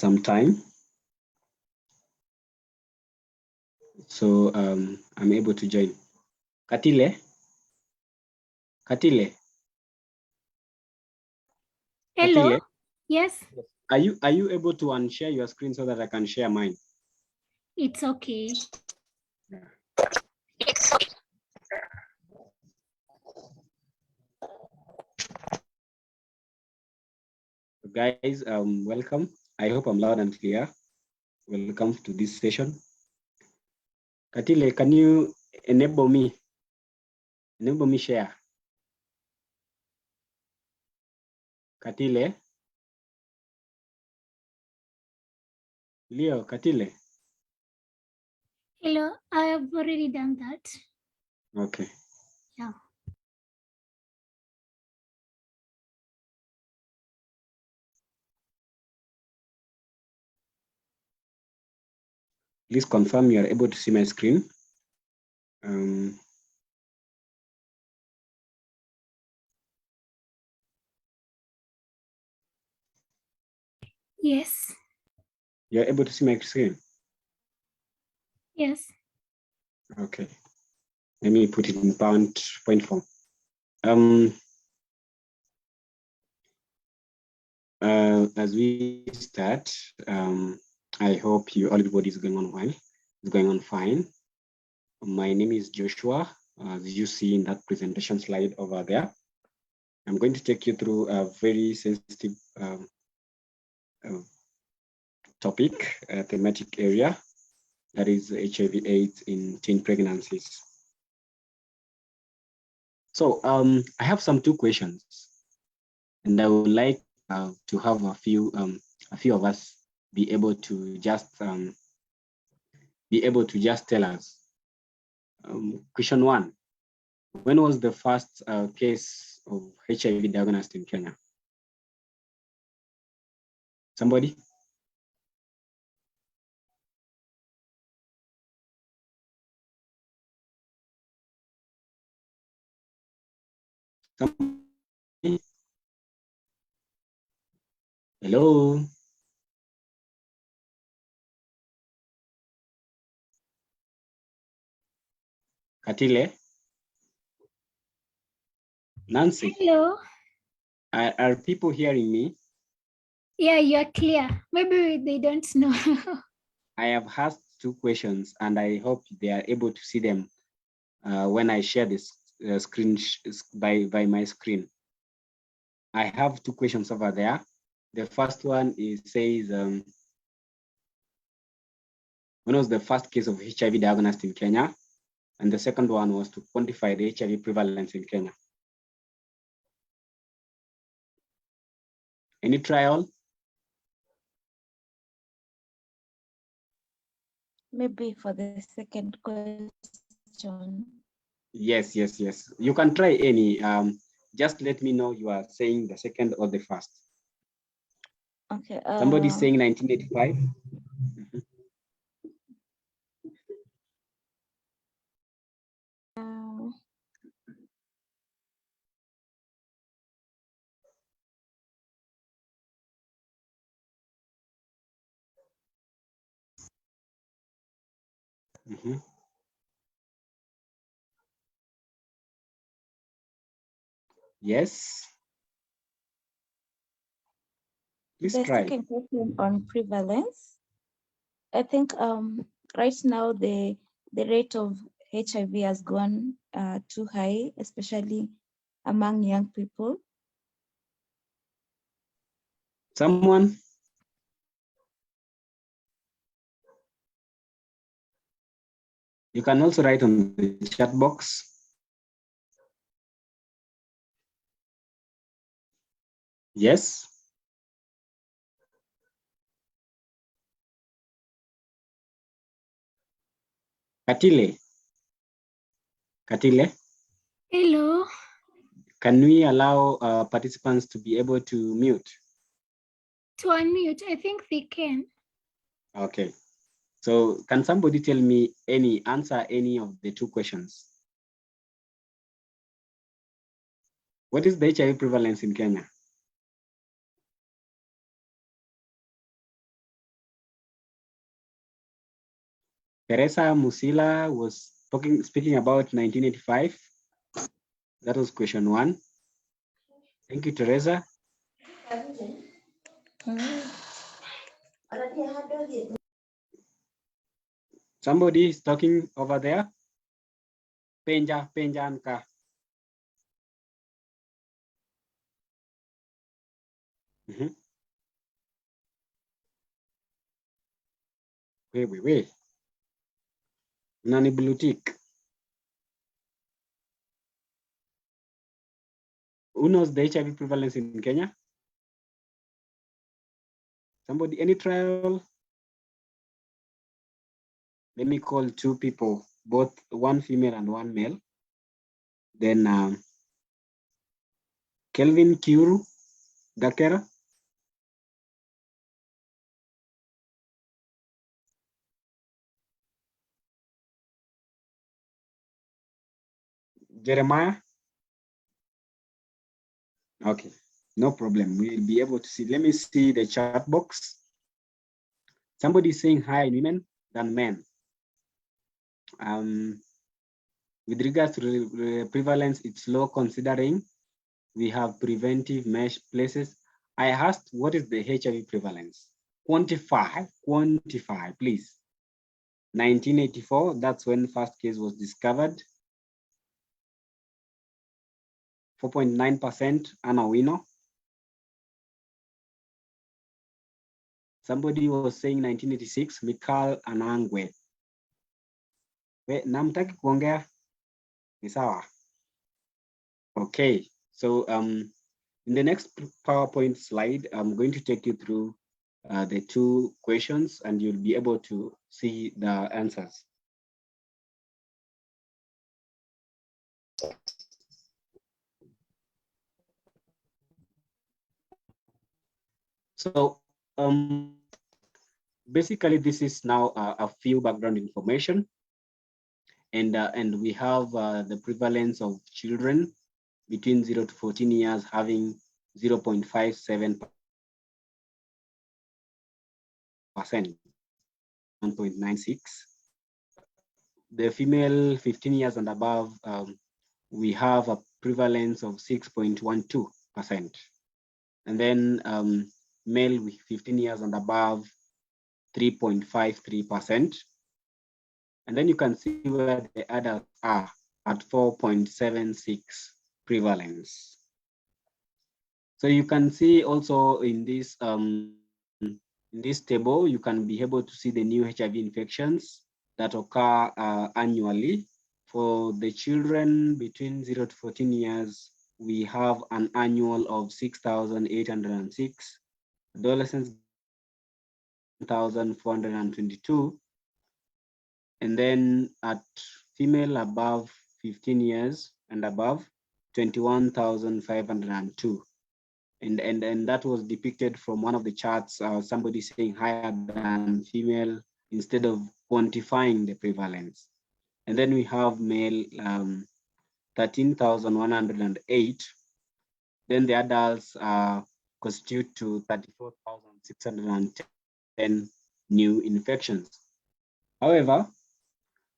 some time. So I'm able to join. Katile? Katile? Hello. Katile? Yes, Are you able to unshare your screen so that I can share mine? it's okay. Yeah. Guys, welcome. I hope I'm loud and clear. Welcome to this session. Katile, can you enable me? Enable me share. Katile? Leo, Katile? Hello, I have already done that. Okay. Yeah. Please confirm you are able to see my screen. Yes. You're able to see my screen? Yes. Okay. Let me put it in point form. As we start, I hope everybody is going on well. It's going on fine. My name is Joshua, as you see in that presentation slide over there. I'm going to take you through a very sensitive topic, thematic area, that is HIV/AIDS in teen pregnancies. So I have two questions, and I would like to have a few of us be able to just tell us. Question one: when was the first case of HIV diagnosed in Kenya? Somebody? Somebody? Hello? Katile? Nancy? Hello. Are people hearing me? Yeah, you're clear. Maybe they don't know. I have asked two questions, and I hope they are able to see them when I share this screen by my screen. I have two questions over there. The first one says, when was the first case of HIV diagnosed in Kenya? And the second one was to quantify the HIV prevalence in Kenya. Any trial? Maybe for the second question. Yes. You can try any. Just let me know you are saying the second or the first. Okay. Somebody's saying 1985. Yes. Please the try. second question on prevalence. I think right now the rate of HIV has gone too high, especially among young people. Someone? You can also write on the chat box. Yes. Katile. Katile. Hello. Can we allow participants to be able to mute? To unmute, I think they can. Okay. So can somebody tell me answer any of the two questions? What is the HIV prevalence in Kenya? Teresa Musila was speaking about 1985. That was question 1. Thank you, Teresa. Somebody is talking over there. Penja Anka. Wait. Nani blue tick. Who knows the HIV prevalence in Kenya? Somebody, any trial? Let me call 2 people, both one female and one male. Then Kelvin Kiuru Gakera. Jeremiah. Okay, no problem. We'll be able to see. Let me see the chat box. Somebody is saying higher in women than men. With regards to the prevalence, it's low considering we have preventive mesh places. I asked, what is the HIV prevalence? Quantify, please. 1984, that's when first case was discovered. 4.9% Anna Wino. Somebody was saying 1986, Mikal Anangwe. Namtaki kuongea? Ni sawa? Okay, so in the next PowerPoint slide, I'm going to take you through the 2 questions and you'll be able to see the answers. So basically, this is now a few background information, and we have the prevalence of children between 0 to 14 years having 0.57%, 1.96. The female 15 years and above, we have a prevalence of 6.12%. And then male with 15 years and above, 3.53%. And then you can see where the adults are at 4.76 prevalence. So you can see also in this table, you can be able to see the new HIV infections that occur annually. For the children between 0 to 14 years, we have an annual of 6,806. Adolescents, 1,422. And then at female above 15 years and above, 21,502. And that was depicted from one of the charts, somebody saying higher than female instead of quantifying the prevalence. And then we have male 13,108. Then the adults constitute to 34,610 new infections. However,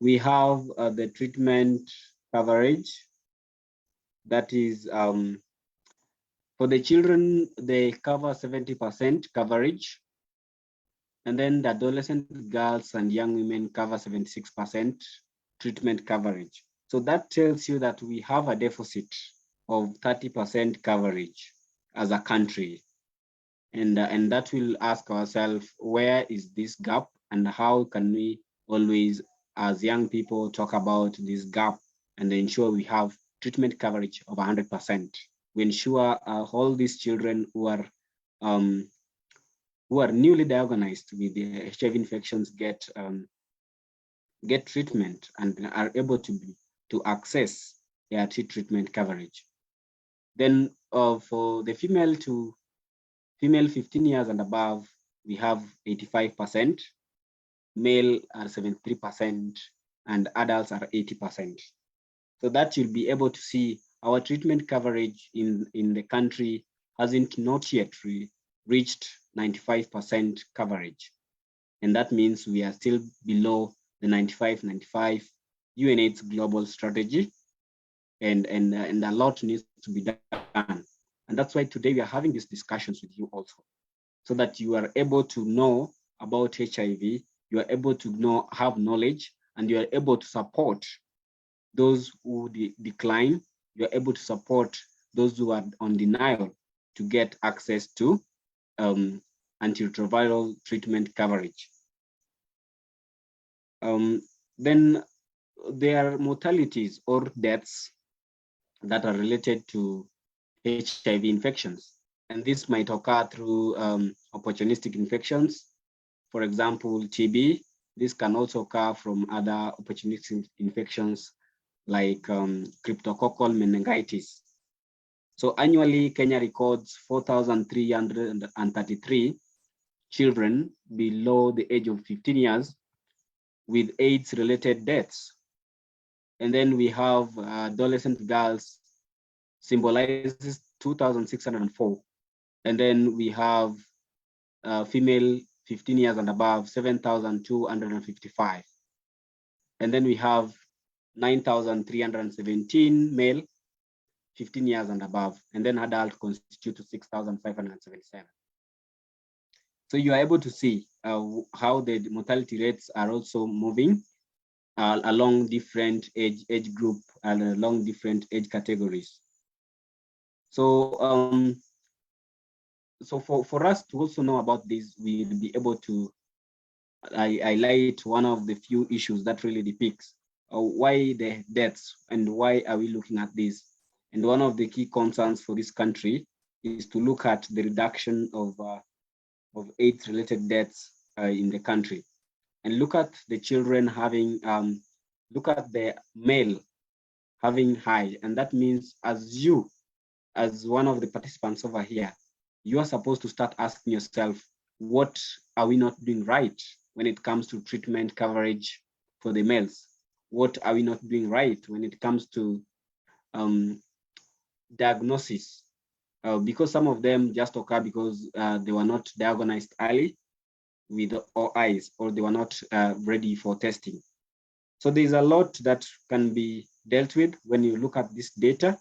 we have the treatment coverage. That is, for the children, they cover 70% coverage. And then the adolescent girls and young women cover 76% treatment coverage. So that tells you that we have a deficit of 30% coverage as a country. And that will ask ourselves, where is this gap and how can we always, as young people, talk about this gap and ensure we have treatment coverage of 100%. We ensure all these children who are newly diagnosed with the HIV infections get treatment and are able to access their treatment coverage. Then for the female 15 years and above, we have 85%, male are 73%, and adults are 80%. So that you'll be able to see our treatment coverage in the country hasn't not yet reached 95% coverage. And that means we are still below the 95-95 UNAIDS global strategy, and a lot needs to be done. And that's why today we are having these discussions with you also, so that you are able to know about HIV, you are able to have knowledge, and you are able to support those who decline, you are able to support those who are on denial to get access to antiretroviral treatment coverage. Then there are mortalities or deaths that are related to HIV infections. And this might occur through opportunistic infections. For example, TB. This can also occur from other opportunistic infections like cryptococcal meningitis. So annually, Kenya records 4,333 children below the age of 15 years with AIDS-related deaths. And then we have adolescent girls, symbolizes 2,604. And then we have female 15 years and above, 7,255. And then we have 9,317 male, 15 years and above, and then adult constitute to 6,577. So you are able to see how the mortality rates are also moving along different age group and along different age categories. So for us to also know about this, we'll be able to highlight one of the few issues that really depicts why the deaths and why are we looking at this. And one of the key concerns for this country is to look at the reduction of AIDS-related deaths in the country, and look at the children having, look at the male having high, and that means as one of the participants over here, you are supposed to start asking yourself, what are we not doing right when it comes to treatment coverage for the males? What are we not doing right when it comes to diagnosis? Because some of them just occur because they were not diagnosed early with OIs, or they were not ready for testing. So there's a lot that can be dealt with when you look at this data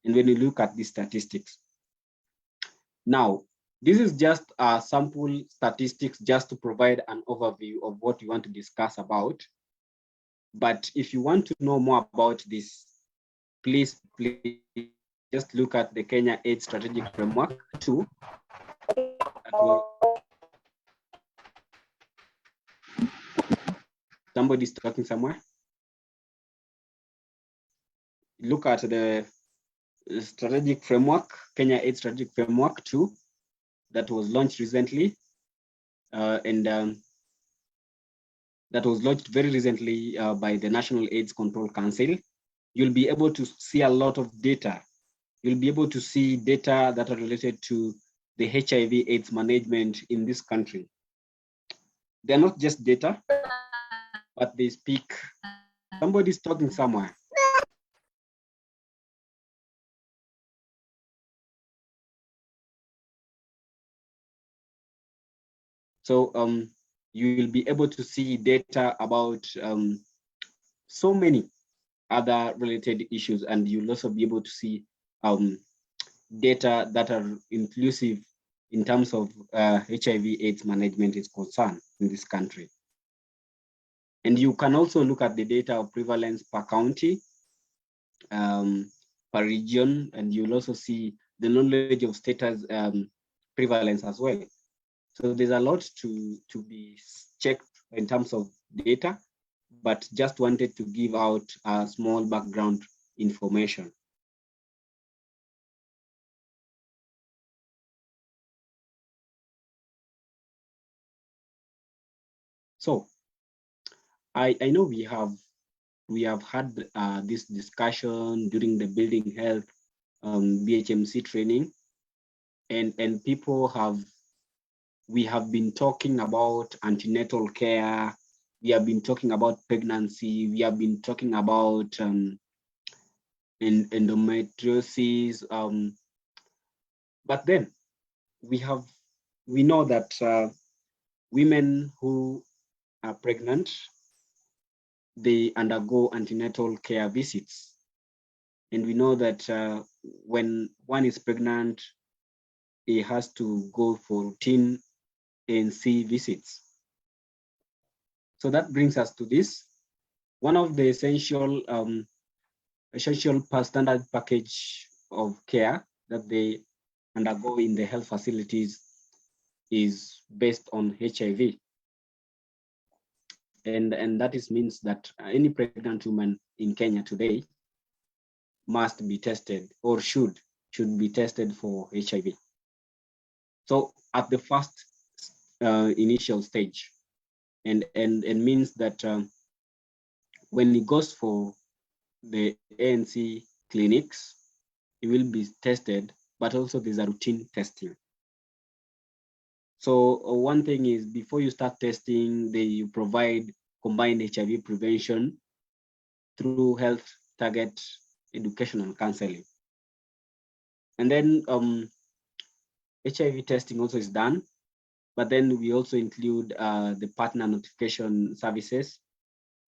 and when you look at these statistics. Now, this is just sample statistics just to provide an overview of what you want to discuss about. But if you want to know more about this, please just look at the Kenya AIDS Strategic Framework 2. Somebody's talking somewhere. Look at the strategic framework, Kenya AIDS Strategic Framework 2, that was launched recently, that was launched very recently by the National AIDS Control Council. You'll be able to see a lot of data. You'll be able to see data that are related to the HIV AIDS management in this country. They're not just data, but they speak. Somebody's talking somewhere. So you will be able to see data about so many other related issues, and you'll also be able to see data that are inclusive in terms of HIV/AIDS management is concerned in this country. And you can also look at the data of prevalence per county, per region, and you'll also see the knowledge of status prevalence as well. So there's a lot to be checked in terms of data, but just wanted to give out a small background information. So I know we have had this discussion during the building health BHMC training, and we have been talking about antenatal care, we have been talking about pregnancy, we have been talking about endometriosis, but then we know that women who are pregnant they undergo antenatal care visits. And we know that when one is pregnant, it has to go for routine ANC visits. So that brings us to this. One of the essential standard package of care that they undergo in the health facilities is based on HIV. And that means that any pregnant woman in Kenya today must be tested or should be tested for HIV. So at the first initial stage, and means that when it goes for the ANC clinics, it will be tested, but also there's a routine testing. So one thing is, before you start testing, they provide combined HIV prevention through health target education and counseling. And then HIV testing also is done, but then we also include the partner notification services,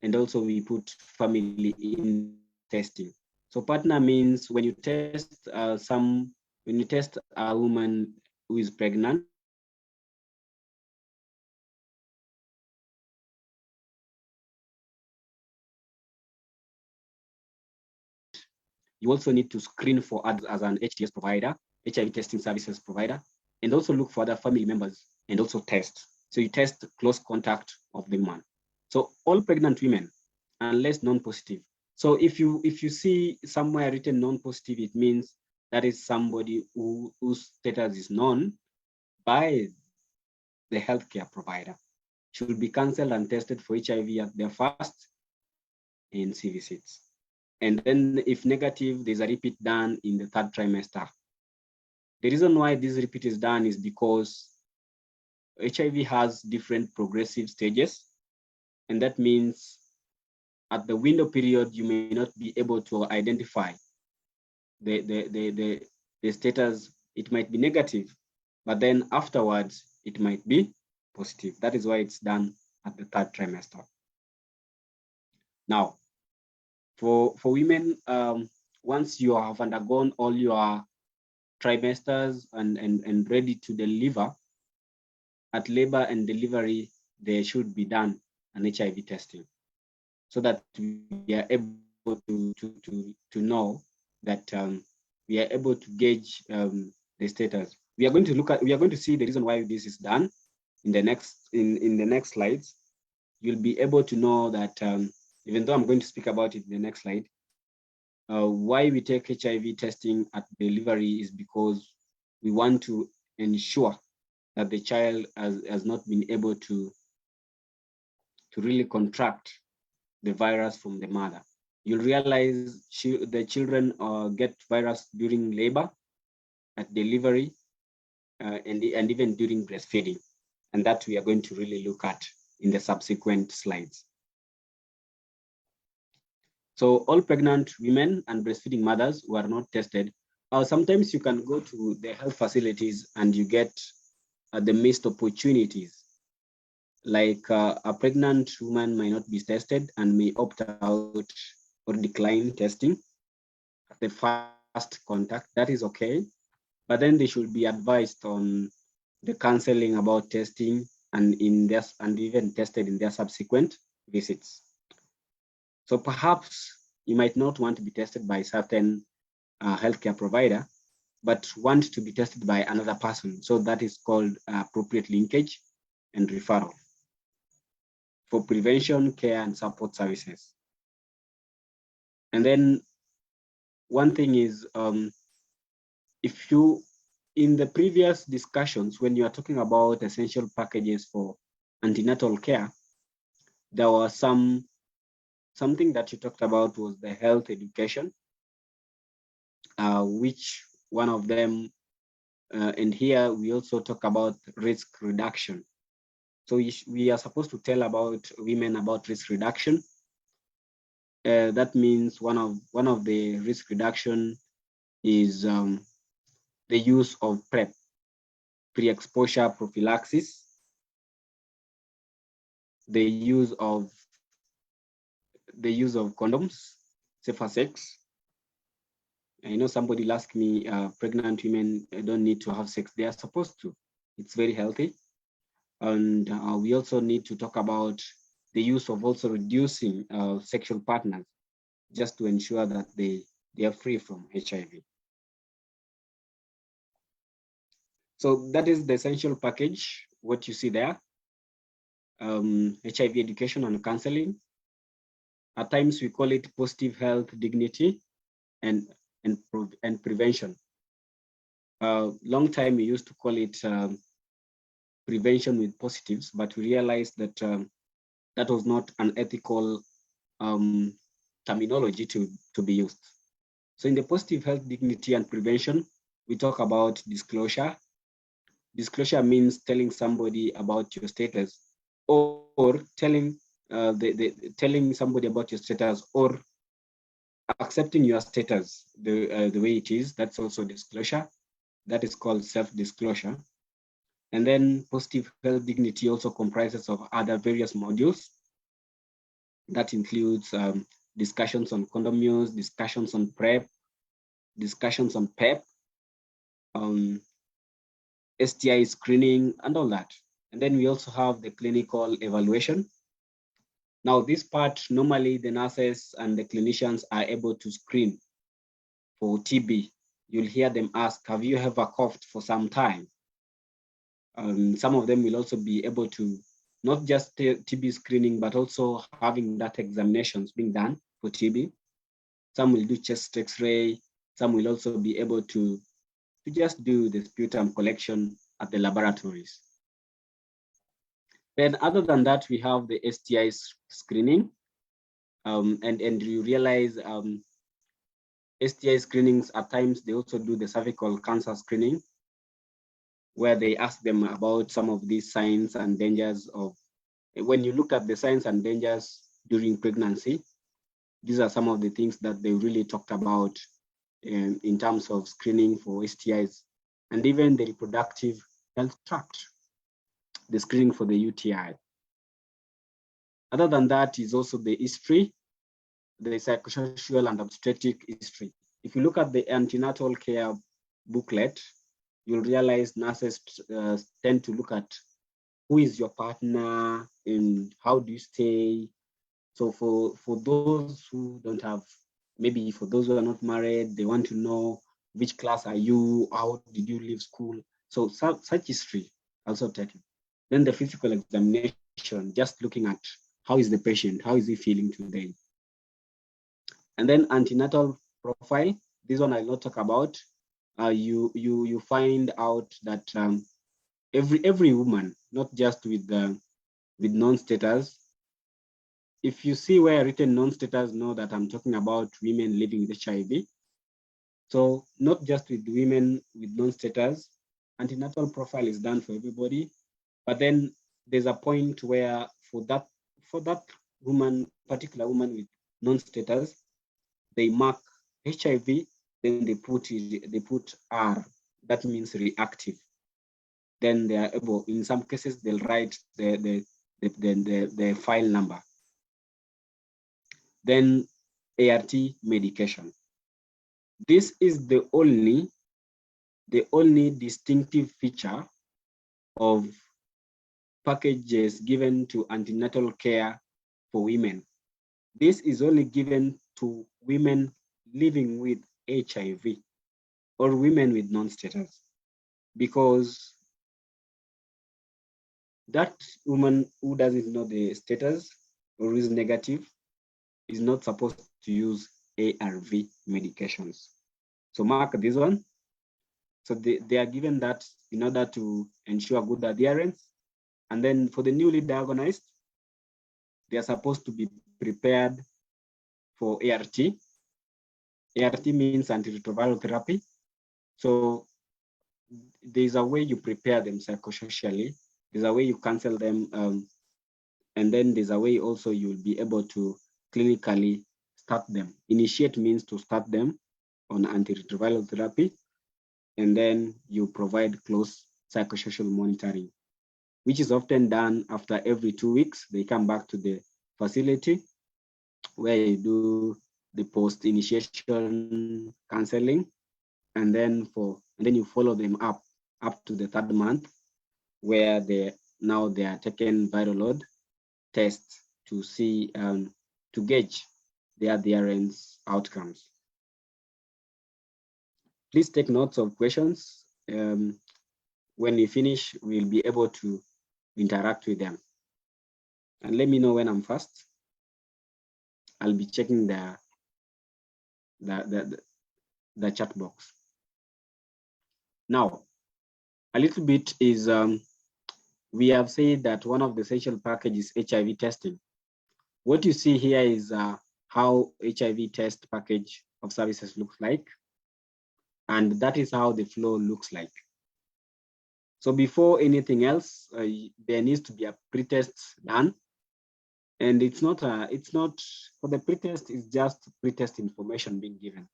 and also we put family in testing. So partner means when you test a woman who is pregnant, you also need to screen for others as an HTS provider, HIV testing services provider, and also look for other family members and also test. So you test close contact of the woman. So all pregnant women, unless non-positive. So if you see somewhere written non-positive, it means that is somebody whose status is known by the healthcare provider, should be cancelled and tested for HIV at their first ANC visits. And then if negative, there's a repeat done in the third trimester. The reason why this repeat is done is because HIV has different progressive stages. And that means at the window period, you may not be able to identify the status. It might be negative, but then afterwards, it might be positive. That is why it's done at the third trimester. Now, for women, once you have undergone all your trimesters and ready to deliver, at labor and delivery, there should be done an HIV testing, so that we are able to know that we are able to gauge the status. We are going to see the reason why this is done in the next slides. You'll be able to know that even though I'm going to speak about it in the next slide, why we take HIV testing at delivery is because we want to ensure that the child has not been able to really contract the virus from the mother. You'll realize the children get virus during labor, at delivery, and even during breastfeeding. And that we are going to really look at in the subsequent slides. So all pregnant women and breastfeeding mothers who are not tested, sometimes you can go to the health facilities and you get the missed opportunities. Like a pregnant woman might not be tested and may opt out or decline testing at the first contact. That is okay, but then they should be advised on the counseling about testing and even tested in their subsequent visits. So perhaps you might not want to be tested by a certain healthcare provider, but want to be tested by another person. So that is called appropriate linkage and referral for prevention, care, and support services. And then one thing is, if you, in the previous discussions, when you are talking about essential packages for antenatal care, there was something that you talked about was the health education, which one of them, and here we also talk about risk reduction. So we are supposed to tell about women about risk reduction. That means one of the risk reduction is the use of PrEP, pre-exposure prophylaxis, the use of the use of condoms, safer sex. I know somebody will ask me, pregnant women don't need to have sex. They are supposed to. It's very healthy. And we also need to talk about the use of also reducing sexual partners, just to ensure that they are free from HIV. So that is the essential package, what you see there. HIV education and counseling. At times we call it positive health, dignity, and prevention. Long time we used to call it prevention with positives, but we realized that that was not an ethical terminology to be used. So in the positive health, dignity, and prevention, we talk about disclosure. Disclosure means telling somebody about your status, or telling telling somebody about your status, or accepting your status the way it is. That's also disclosure. That is called self-disclosure. And then positive health dignity also comprises of other various modules. That includes discussions on condom use, discussions on PrEP, discussions on PEP, STI screening, and all that. And then we also have the clinical evaluation. Now, this part, normally the nurses and the clinicians are able to screen for TB. You'll hear them ask, have you ever coughed for some time? Some of them will also be able to not just TB screening, but also having that examinations being done for TB. Some will do chest X-ray. Some will also be able to just do the sputum collection at the laboratories. Then other than that, we have the STI screening. And you realize STI screenings, at times they also do the cervical cancer screening, where they ask them about some of these signs and dangers of, when you look at the signs and dangers during pregnancy, these are some of the things that they really talked about in terms of screening for STIs, and even the reproductive health tract, the screening for the UTI. Other than that is also the history, the psychosocial and obstetric history. If you look at the antenatal care booklet, you'll realize nurses tend to look at who is your partner and how do you stay. So for those who don't have, maybe for those who are not married, they want to know which class are you, how did you leave school? So such history also taken. Then the physical examination, just looking at how is the patient, how is he feeling today? And then antenatal profile, this one I'll not talk about. You find out that every woman, not just with non-status. If you see where written non-status, know that I'm talking about women living with HIV. So not just with women with non-status, antenatal profile is done for everybody. But then there's a point where for that woman, particular woman with non-status, they mark HIV, then they put R. That means reactive. Then they are able, in some cases, they'll write the file number. Then ART medication. This is the only distinctive feature of packages given to antenatal care for women. This is only given to women living with HIV or women with non-status, because that woman who doesn't know the status or is negative is not supposed to use ARV medications. So mark this one. So they are given that in order to ensure good adherence. And then for the newly diagnosed, they are supposed to be prepared for ART. ART means antiretroviral therapy. So there's a way you prepare them psychosocially. There's a way you counsel them. And then there's a way also you'll be able to clinically start them. Initiate means to start them on antiretroviral therapy. And then you provide close psychosocial monitoring, which is often done after every 2 weeks. They come back to the facility where you do the post-initiation counseling, and then you follow them up to the 3rd month, where they are taken viral load tests to see to gauge their adherence outcomes. Please take notes of questions. When you finish, we'll be able to interact with them. And let me know when I'm fast. I'll be checking the chat box. Now, a little bit is, we have said that one of the essential packages is HIV testing. What you see here is how HIV test package of services looks like. And that is how the flow looks like. So before anything else, there needs to be a pretest done. And it's not for the pretest, it's just pretest information being given.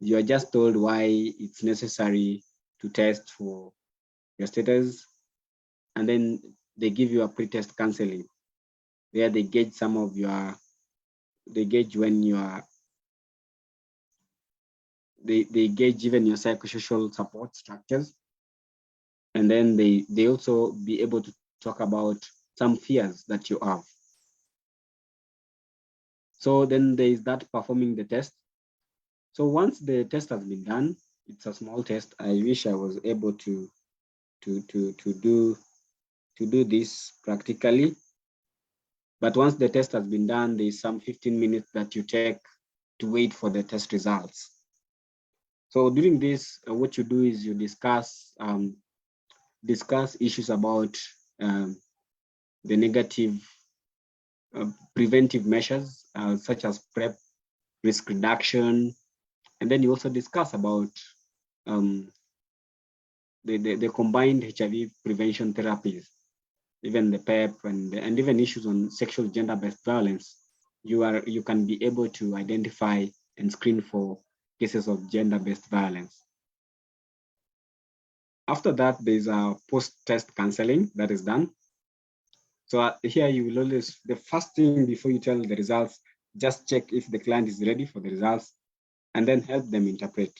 You are just told why it's necessary to test for your status, and then they give you a pretest counseling where they gauge they gauge even your psychosocial support structures. And then they also be able to talk about some fears that you have. So then there is that performing the test. So once the test has been done, it's a small test. I wish I was able to do this practically. But once the test has been done, there's some 15 minutes that you take to wait for the test results. So during this, what you do is you discuss issues about the negative preventive measures, such as PrEP, risk reduction, and then you also discuss about the combined HIV prevention therapies, even the PEP and even issues on sexual gender-based violence. You can be able to identify and screen for cases of gender-based violence. After that, there's a post-test counseling that is done. So here you will always, the first thing before you tell the results, just check if the client is ready for the results, and then help them interpret.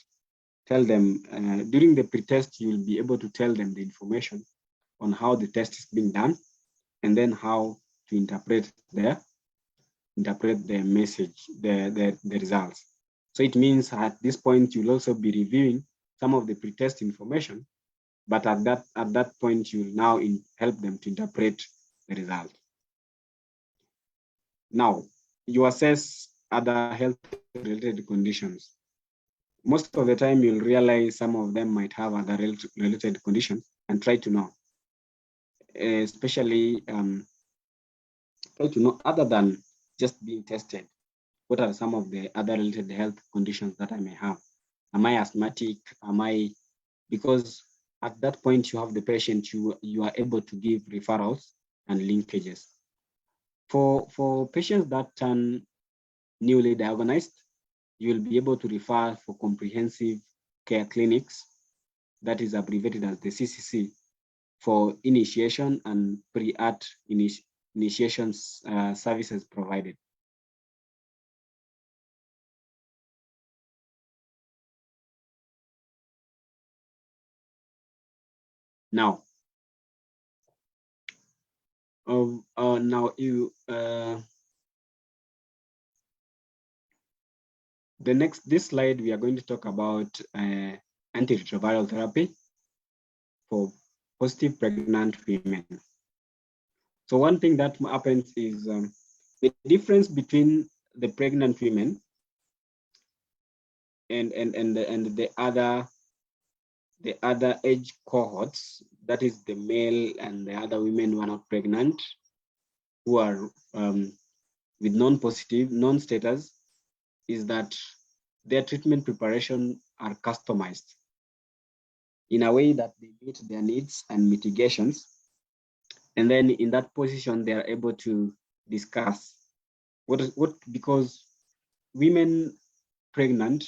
Tell them, during the pretest, you will be able to tell them the information on how the test is being done, and then how to interpret the message, the results. So it means at this point, you'll also be reviewing some of the pretest information, but at that point, you'll now help them to interpret the result. Now, you assess other health-related conditions. Most of the time, you'll realize some of them might have other related conditions, and try to know, especially try to know, other than just being tested, what are some of the other related health conditions that I may have? Am I asthmatic? Because at that point you have the patient, you are able to give referrals and linkages. For patients that turn newly diagnosed, you will be able to refer for comprehensive care clinics, that is abbreviated as the CCC, for initiation and pre-ART initiation services provided. Now, this slide, we are going to talk about antiretroviral therapy for positive pregnant women. So one thing that happens is the difference between the pregnant women and the other age cohorts, that is the male and the other women who are not pregnant, who are with non-status, is that their treatment preparation are customized in a way that they meet their needs and mitigations. And then in that position, they are able to discuss because women pregnant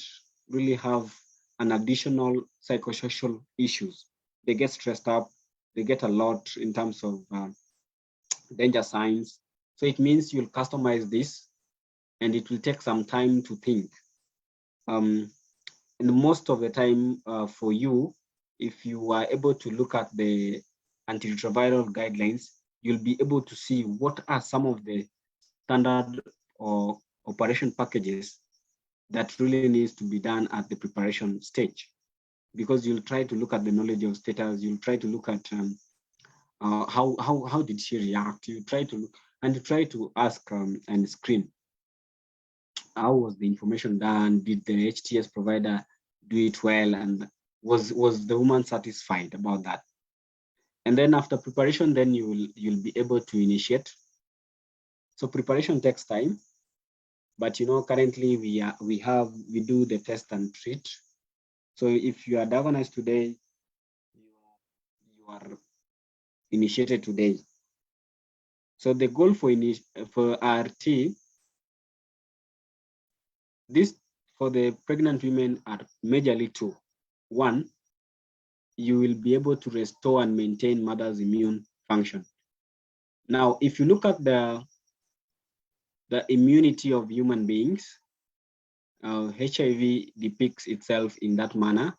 really have an additional psychosocial issues. They get stressed up, they get a lot in terms of danger signs. So it means you'll customize this and it will take some time to think. And most of the time for you, if you are able to look at the antiretroviral guidelines, you'll be able to see what are some of the standard or operation packages that really needs to be done at the preparation stage. Because you'll try to look at the knowledge of status, you'll try to look at how did she react, you try to look, and you try to ask and screen how was the information done, did the HTS provider do it well, and was the woman satisfied about that. And then after preparation, then you'll be able to initiate. So preparation takes time, but currently we do the test and treat. So if you are diagnosed today, you are initiated today. So the goal for RT, this for the pregnant women are majorly two. One, you will be able to restore and maintain mother's immune function. Now, if you look at the immunity of human beings, HIV depicts itself in that manner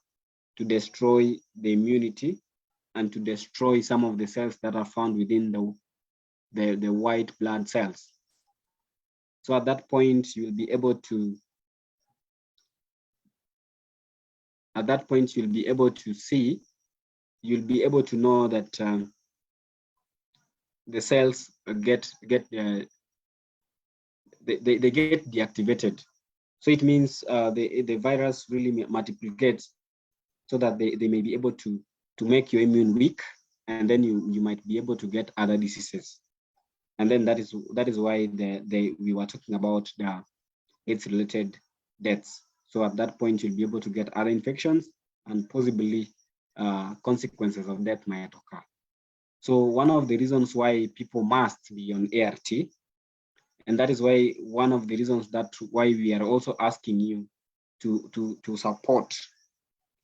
to destroy the immunity and to destroy some of the cells that are found within the white blood cells. So at that point, you'll be able to see, you'll be able to know that the cells get they get deactivated. So it means the virus really multiplicates so that they may be able to make your immune weak, and then you might be able to get other diseases. And then that is why we were talking about the AIDS-related deaths. So at that point, you'll be able to get other infections, and possibly consequences of death might occur. So one of the reasons why people must be on ART, and that is why one of the reasons why we are also asking you to support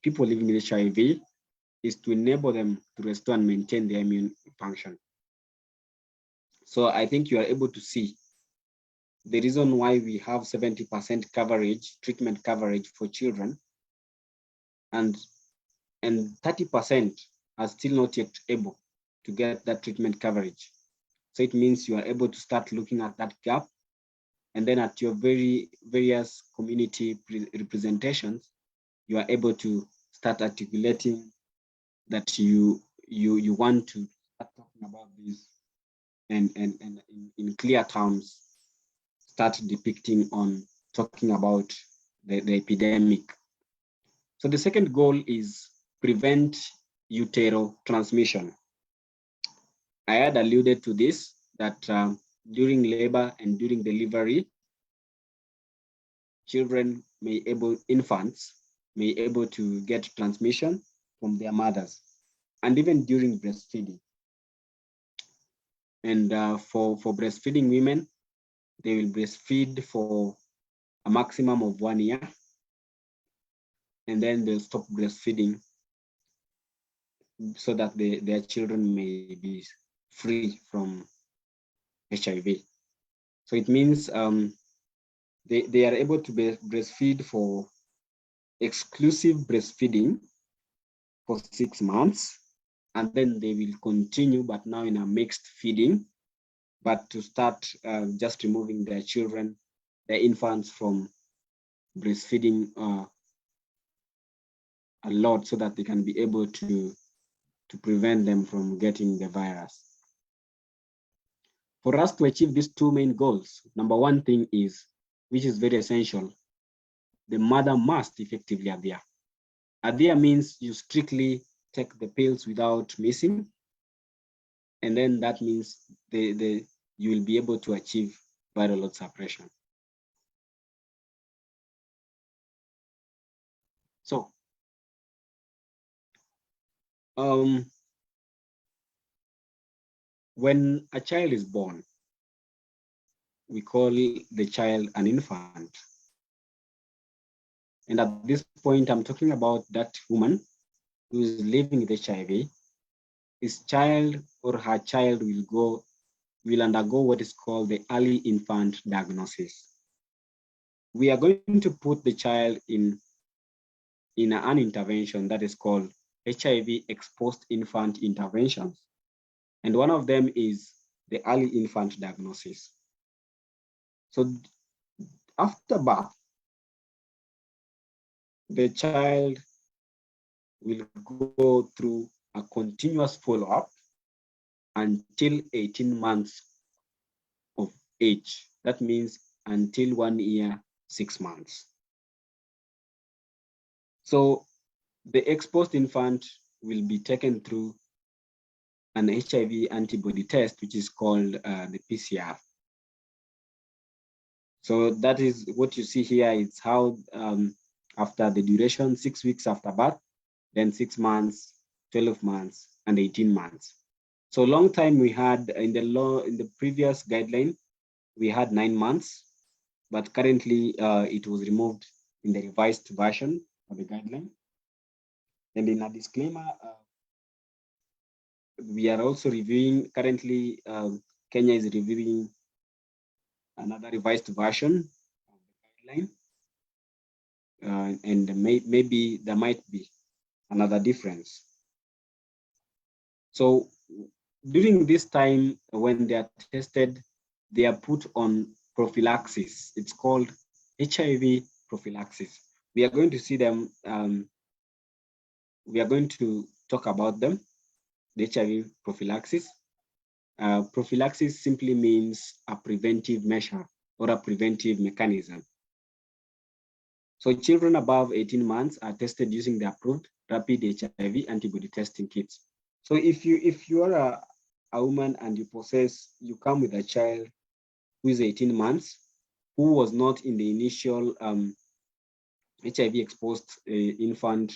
people living with HIV, is to enable them to restore and maintain their immune function. So I think you are able to see the reason why we have 70% coverage, treatment coverage for children, and 30% are still not yet able to get that treatment coverage. So it means you are able to start looking at that gap, and then at your various community representations, you are able to start articulating that you want to start talking about this, and in clear terms, start depicting on talking about the epidemic. So the second goal is prevent utero transmission. I had alluded to this, that during labor and during delivery, infants may able to get transmission from their mothers, and even during breastfeeding. And for breastfeeding women, they will breastfeed for a maximum of 1 year, and then they'll stop breastfeeding so that their children may be free from HIV. So it means they are able to breastfeed for exclusive breastfeeding for 6 months, and then they will continue, but now in a mixed feeding, but to start just removing their infants from breastfeeding a lot, so that they can be able to prevent them from getting the virus. For us to achieve these two main goals, number one thing is, which is very essential, the mother must effectively adhere. Adhere means you strictly take the pills without missing, and then that means you will be able to achieve viral load suppression. So when a child is born, we call the child an infant. And at this point, I'm talking about that woman who is living with HIV. His child or her child will undergo what is called the early infant diagnosis. we are going to put the child in an intervention that is called HIV exposed infant interventions. And one of them is the early infant diagnosis. So after birth, the child will go through a continuous follow-up until 18 months of age. That means until 1 year, 6 months. So the exposed infant will be taken through an HIV antibody test, which is called the PCR. So that is what you see here. It's how after the duration, 6 weeks after birth, then 6 months, 12 months, and 18 months. So long time we had in the previous guideline, we had 9 months, but currently it was removed in the revised version of the guideline. And in a disclaimer, we are also reviewing, currently Kenya is reviewing another revised version of the guideline. And maybe there might be another difference. So during this time, when they are tested, they are put on prophylaxis. It's called HIV prophylaxis. We are going to see them. We are going to talk about them, the HIV prophylaxis. Prophylaxis simply means a preventive measure or a preventive mechanism. So children above 18 months are tested using the approved rapid HIV antibody testing kits. So if you are a woman and you come with a child who is 18 months, who was not in the initial HIV exposed infant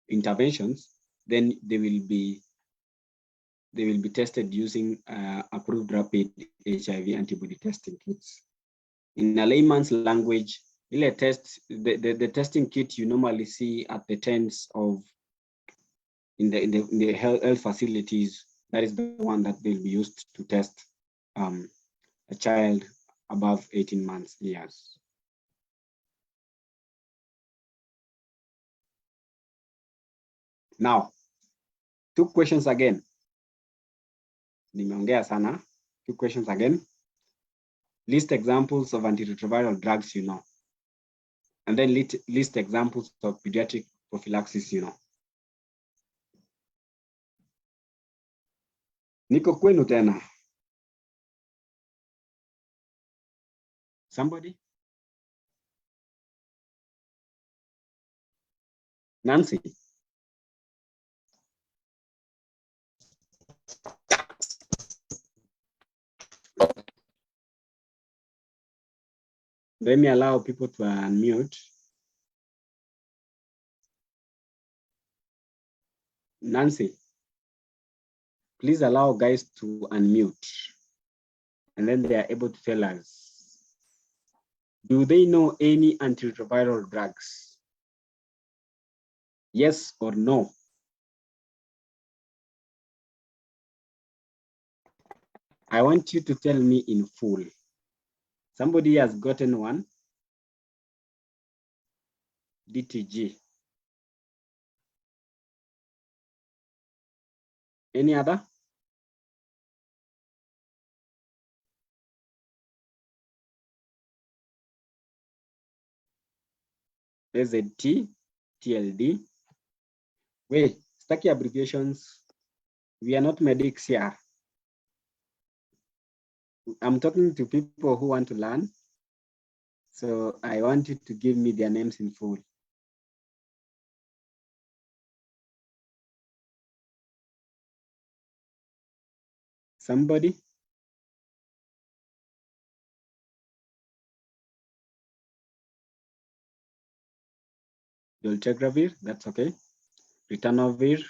interventions, then they will be tested using approved rapid HIV antibody testing kits. In a layman's language, the testing kit you normally see at the tents of in the health facilities, that is the one that will be used to test a child above 18 months years. Now, two questions again. Nimeongea sana. Two questions again. List examples of antiretroviral drugs you know. And then list examples of pediatric prophylaxis you know. Niko kwenu tena. Somebody? Nancy? Let me allow people to unmute. Nancy, please allow guys to unmute. And then they are able to tell us, do they know any antiretroviral drugs? Yes or no? I want you to tell me in full. Somebody has gotten one. DTG. Any other? AZT, TLD. Wait, stucky abbreviations. We are not medics here. I'm talking to people who want to learn. So I want you to give me their names in full. Somebody? Dolutegravir, that's okay. Ritonavir,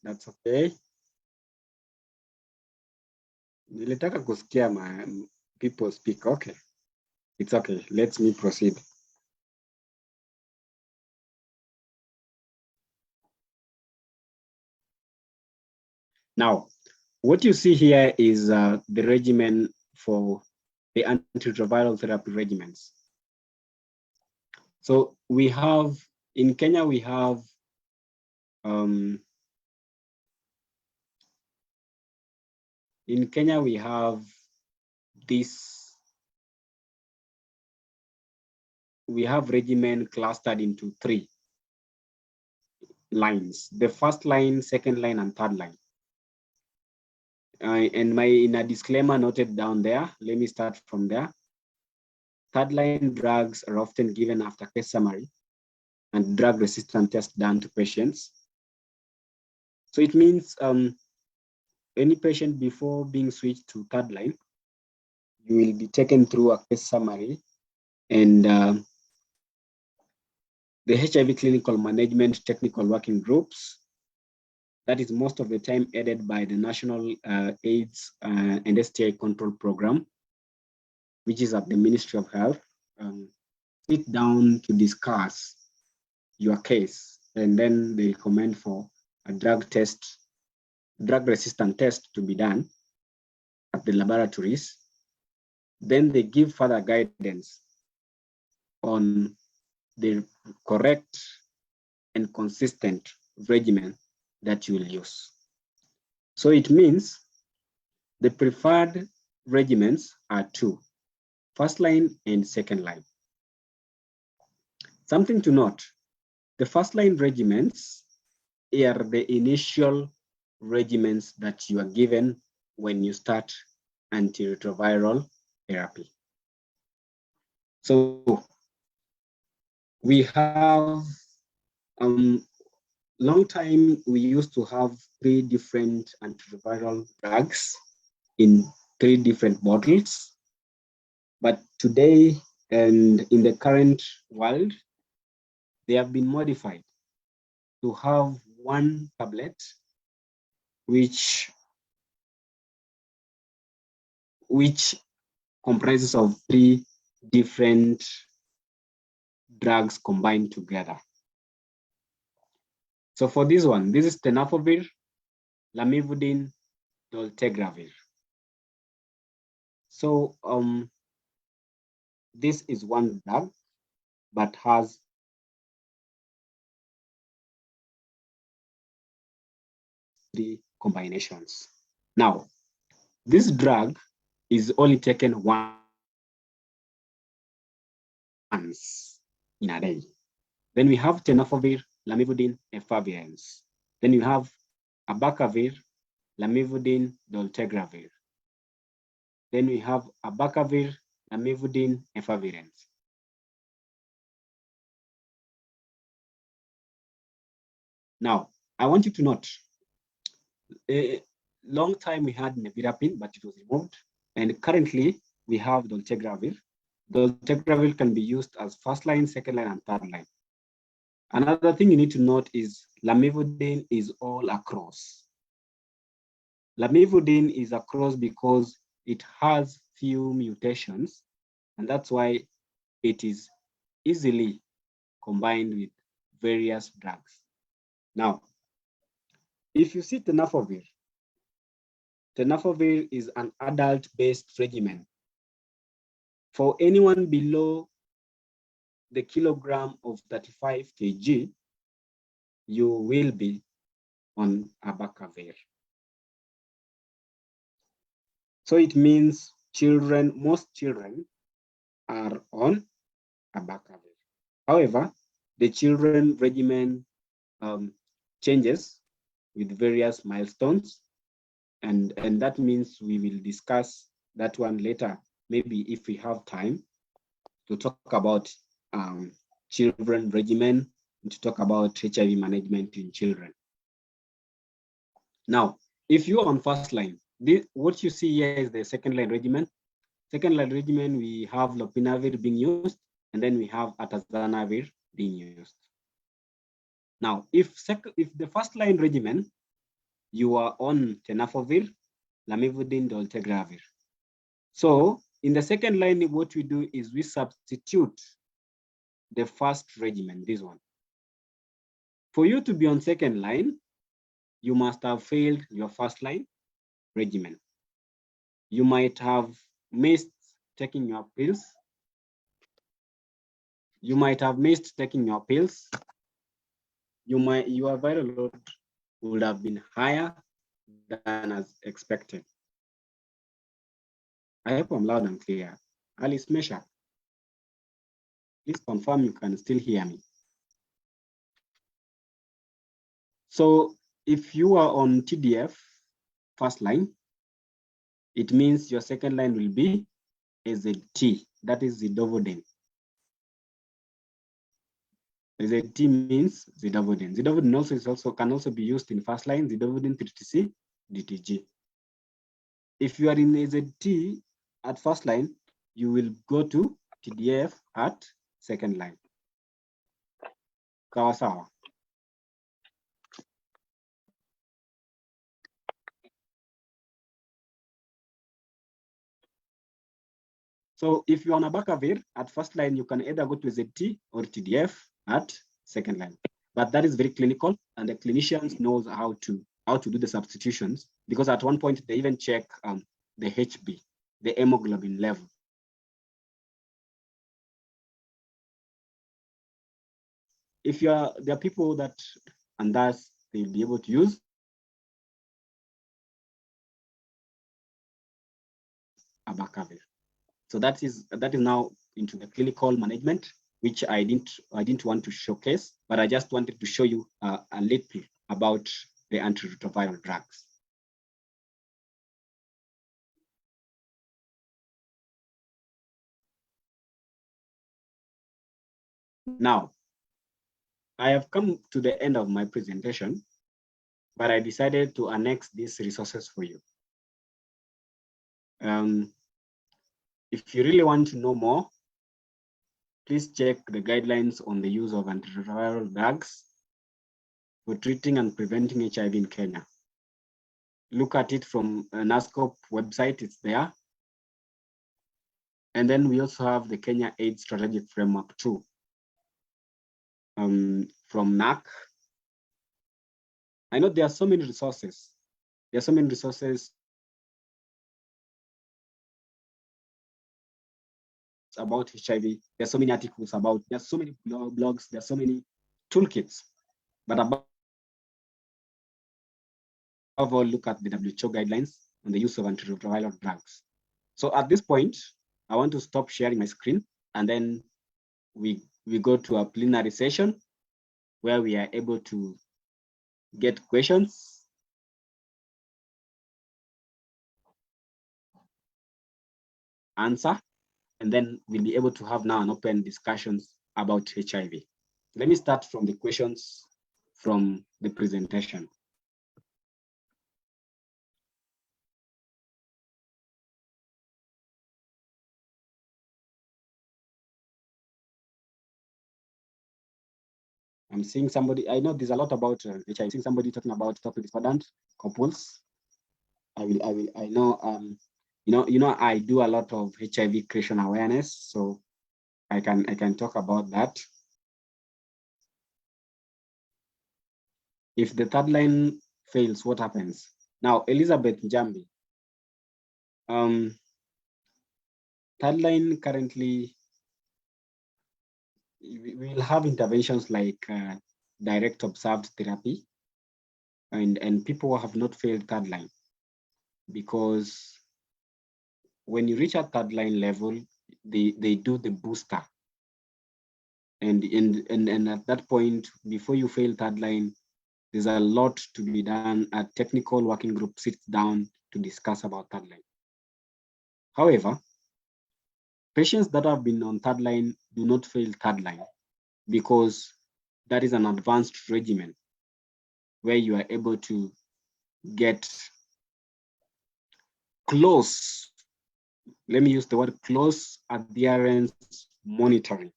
that's okay. Nilitaka kusikia people speak, okay. It's okay, let me proceed. Now, what you see here is the regimen for the antiretroviral therapy regimens. So we have, in Kenya, we have this, we have regimen clustered into 3 lines: the first line, second line, and third line. And in a disclaimer noted down there, let me start from there. Third line drugs are often given after case summary and drug resistant tests done to patients. So it means any patient before being switched to third line, you will be taken through a case summary, and the HIV clinical management technical working groups, that is most of the time aided by the National AIDS and STI Control Program, which is at the Ministry of Health, sit down to discuss your case, and then they recommend for a drug resistant test to be done at the laboratories. Then they give further guidance on the correct and consistent regimen that you will use. So it means the preferred regimens are 2, first line and second line. Something to note, the first line regimens are the initial regimens that you are given when you start antiretroviral therapy. So we have, long time we used to have 3 different antiretroviral drugs in 3 different bottles. But today and in the current world, they have been modified to have 1 tablet, which comprises of 3 different drugs combined together. So for this one, this is tenofovir, lamivudine, dolutegravir. So this is 1 drug, but has 3 combinations. Now, this drug is only taken once in a day. Then we have tenofovir, lamivudine, efavirenz. Then you have abacavir, lamivudine, dolutegravir. Then we have abacavir, lamivudine, efavirenz. Now, I want you to note, a long time we had nevirapine, but it was removed. And currently we have dolutegravir. Dolutegravir can be used as first line, second line, and third line. Another thing you need to note is lamivudine is all across. Lamivudine is across because it has few mutations, and that's why it is easily combined with various drugs. Now, if you see tenofovir is an adult-based regimen. For anyone below the kilogram of 35 kg, you will be on abacavir. So it means most children are on abacavir. However, the children regimen changes with various milestones, and that means we will discuss that one later, maybe if we have time to talk about children regimen, and to talk about HIV management in children. Now, if you are on first line, what you see here is the second line regimen. Second line regimen, we have lopinavir being used, and then we have atazanavir being used. Now, if the first line regimen, you are on tenofovir, lamivudine, dolutegravir. So in the second line, what we do is we substitute the first regimen, this one. For you to be on second line, you must have failed your first line regimen. You might have missed taking your pills. You might have missed taking your pills. Your viral load would have been higher than as expected. I hope I'm loud and clear. Alice Mesha, please confirm you can still hear me. So if you are on TDF first line, it means your second line will be AZT, that is zidovudine. AZT means zidovudine. Zidovudine can also be used in first line, zidovudine 30C, DTG. If you are in AZT at first line, you will go to TDF at second line. Kawasawa. So if you're on abacavir at first line, you can either go to ZT or TDF at second line. But that is very clinical, and the clinicians knows how to do the substitutions, because at one point they even check the HB, the hemoglobin level. If there are people that, and thus they'll be able to use abacavir. So that is now into the clinical management, which I didn't want to showcase, but I just wanted to show you a little about the antiretroviral drugs. Now, I have come to the end of my presentation, but I decided to annex these resources for you. If you really want to know more, please check the guidelines on the use of antiretroviral drugs for treating and preventing HIV in Kenya. Look at it from a NASCOP website, it's there. And then we also have the Kenya AIDS Strategic Framework too, from NAC. I know there are so many resources. There are so many resources about HIV. There are so many articles about, there are so many blogs, there are so many toolkits. But above all, look at the WHO guidelines on the use of antiretroviral drugs. So at this point, I want to stop sharing my screen, and then we go to a plenary session where we are able to get questions, answer, and then we'll be able to have now an open discussions about HIV. Let me start from the questions from the presentation. I'm seeing somebody, I know there's a lot about HIV. I'm seeing somebody talking about topic discordant couples. I know, I do a lot of HIV creation awareness, so I can talk about that. If the third line fails, what happens? Now, Elizabeth Njambi, third line currently, we will have interventions like direct observed therapy, and people have not failed third line, because when you reach a third line level, they do the booster. And at that point, before you fail third line, there's a lot to be done. A technical working group sits down to discuss about third line. However, patients that have been on third line do not fail third line, because that is an advanced regimen where you are able to get close, let me use the word close, adherence monitoring.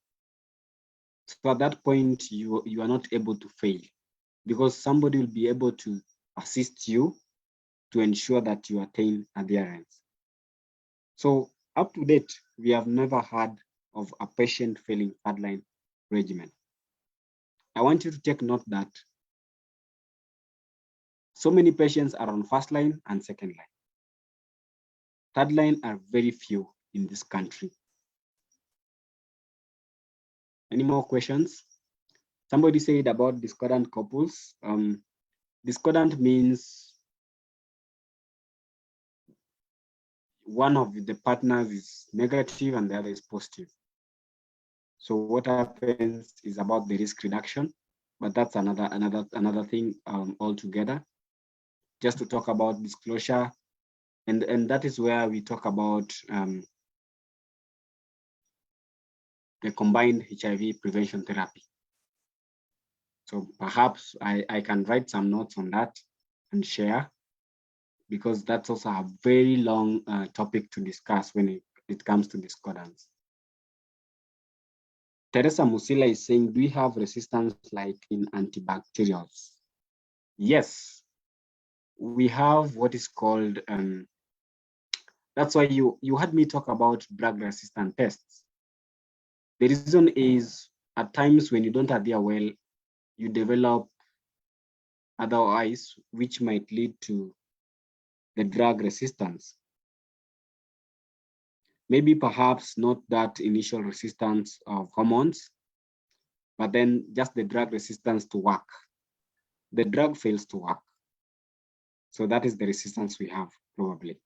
So at that point, you are not able to fail, because somebody will be able to assist you to ensure that you attain adherence. So up to date, we have never heard of a patient failing third line regimen. I want you to take note that so many patients are on first line and second line. Third line are very few, in this country. Any more questions? Somebody said about discordant couples. Discordant means one of the partners is negative and the other is positive. So what happens is about the risk reduction, but that's another thing altogether. Just to talk about disclosure, and that is where we talk about the combined HIV prevention therapy. So perhaps I can write some notes on that and share, because that's also a very long topic to discuss when it comes to discordance. Teresa Musila is saying, do we have resistance like in antibacterials? Yes, we have what is called, that's why you heard me talk about drug-resistant tests. The reason is at times when you don't adhere well, you develop otherwise, which might lead to the drug resistance. Maybe perhaps not that initial resistance of hormones, but then just the drug resistance to work. The drug fails to work. So that is the resistance we have, probably.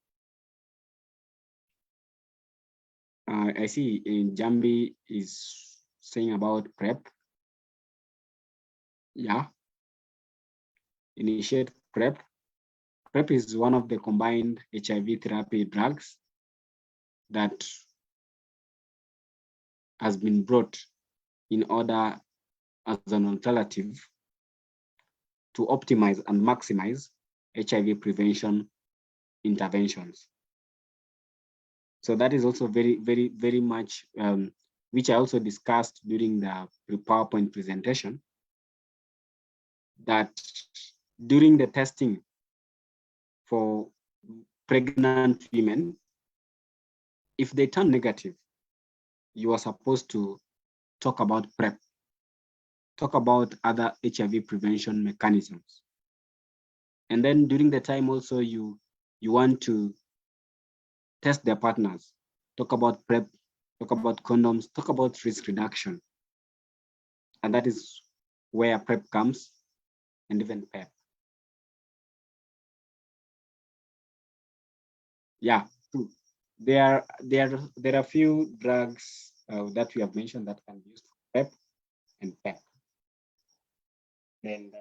I see Jambi is saying about PrEP. Yeah. Initiate PrEP. PrEP is one of the combined HIV therapy drugs that has been brought in order as an alternative to optimize and maximize HIV prevention interventions. So that is also very much, which I also discussed during the PowerPoint presentation, that during the testing for pregnant women, if they turn negative, you are supposed to talk about PrEP, talk about other HIV prevention mechanisms. And then during the time also you want to test their partners, talk about PrEP, talk about condoms, talk about risk reduction. And that is where PrEP comes, and even PEP. Yeah, true. There are a few drugs that we have mentioned that can be used for PrEP and PEP. And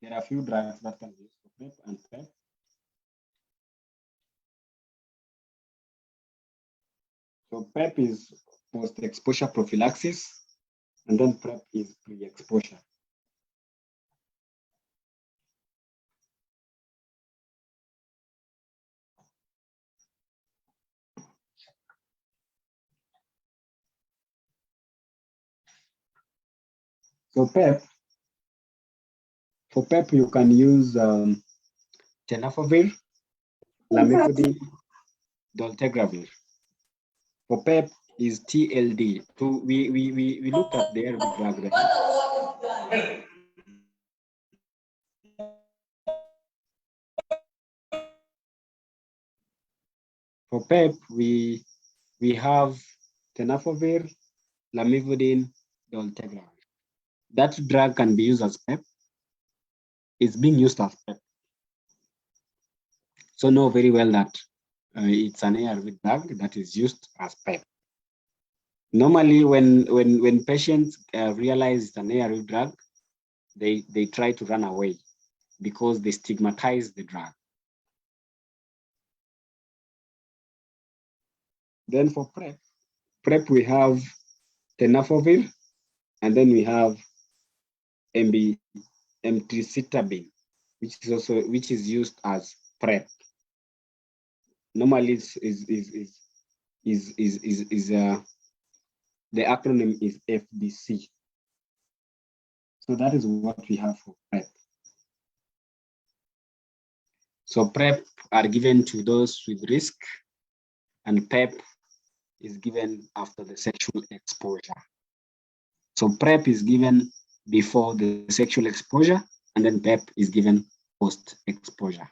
there are a few drugs that can be used for PrEP and PEP. So PEP is post-exposure prophylaxis, and then PrEP is pre-exposure. So PEP, for PEP you can use tenofovir, lamivudine, dolutegravir. For PEP is TLD. So we looked at the ARV drug there. For PEP, we have tenofovir, lamivudine, dolutegravir. That drug can be used as PEP. It's being used as PEP. So know very well that it's an ARV drug that is used as PEP. Normally, when patients realize it's an ARV drug, they try to run away because they stigmatize the drug. Then for PrEP we have tenofovir, and then we have emtricitabine, which is used as PrEP. Normally, the acronym is FDC. So that is what we have for PrEP. So PrEP are given to those with risk, and PEP is given after the sexual exposure. So PrEP is given before the sexual exposure, and then PEP is given post-exposure.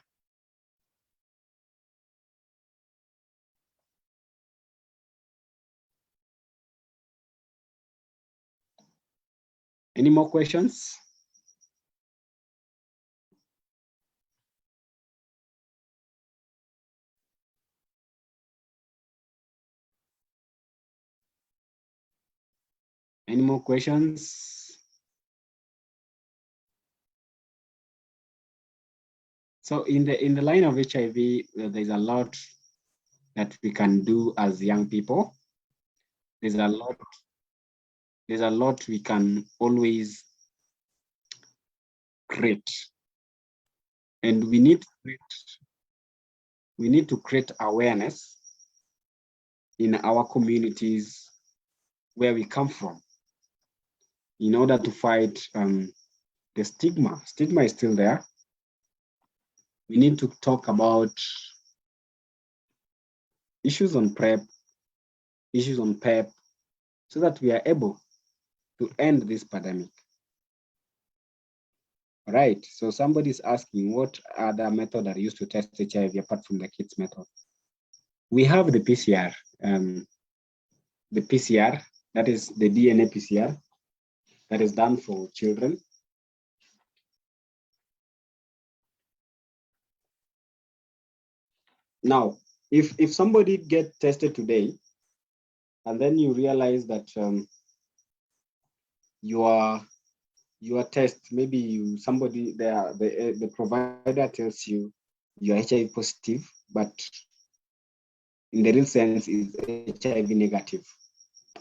Any more questions? Any more questions? So in the line of HIV, there's a lot that we can do as young people. There's a lot we can always create. And we need to create awareness in our communities where we come from in order to fight the stigma. Stigma is still there. We need to talk about issues on PrEP, issues on PEP, so that we are able to end this pandemic. All right, so somebody's asking what other method are used to test HIV apart from the kits method? We have the PCR, that is the DNA PCR, that is done for children. Now, if somebody get tested today, and then you realize that your test, maybe the provider tells you you're HIV positive, but in the real sense is HIV negative.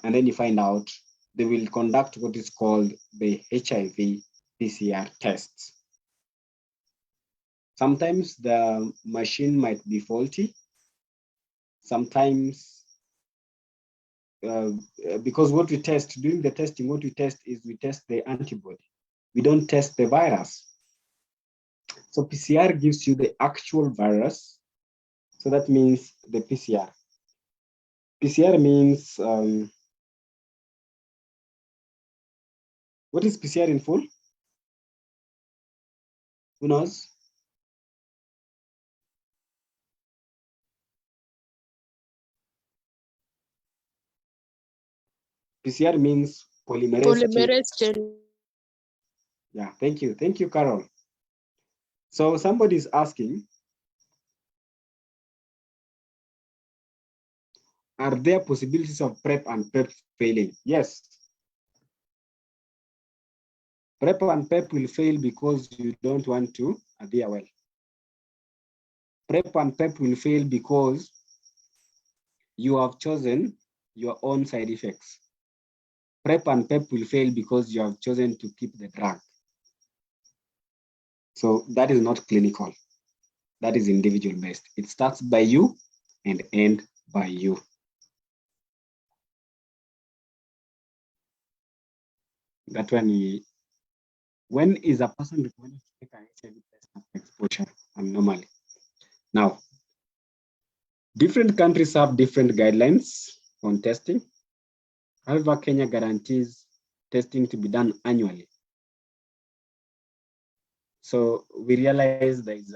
And then you find out they will conduct what is called the HIV PCR tests. Sometimes the machine might be faulty. Sometimes, because what we test, during the testing, what we test is we test the antibody. We don't test the virus. So PCR gives you the actual virus. So that means the PCR. PCR means, what is PCR in full? Who knows? PCR means polymerase chain. Yeah, thank you. Thank you, Carol. So somebody's asking, are there possibilities of PrEP and PEP failing? Yes. PrEP and PEP will fail because you don't want to adhere well. PrEP and PEP will fail because you have chosen your own side effects. PrEP and PEP will fail because you have chosen to keep the drug. So that is not clinical. That is individual based. It starts by you and ends by you. That when is a person recommended to take an HIV test after exposure and normally? Now, different countries have different guidelines on testing. However, Kenya guarantees testing to be done annually. So we realize there is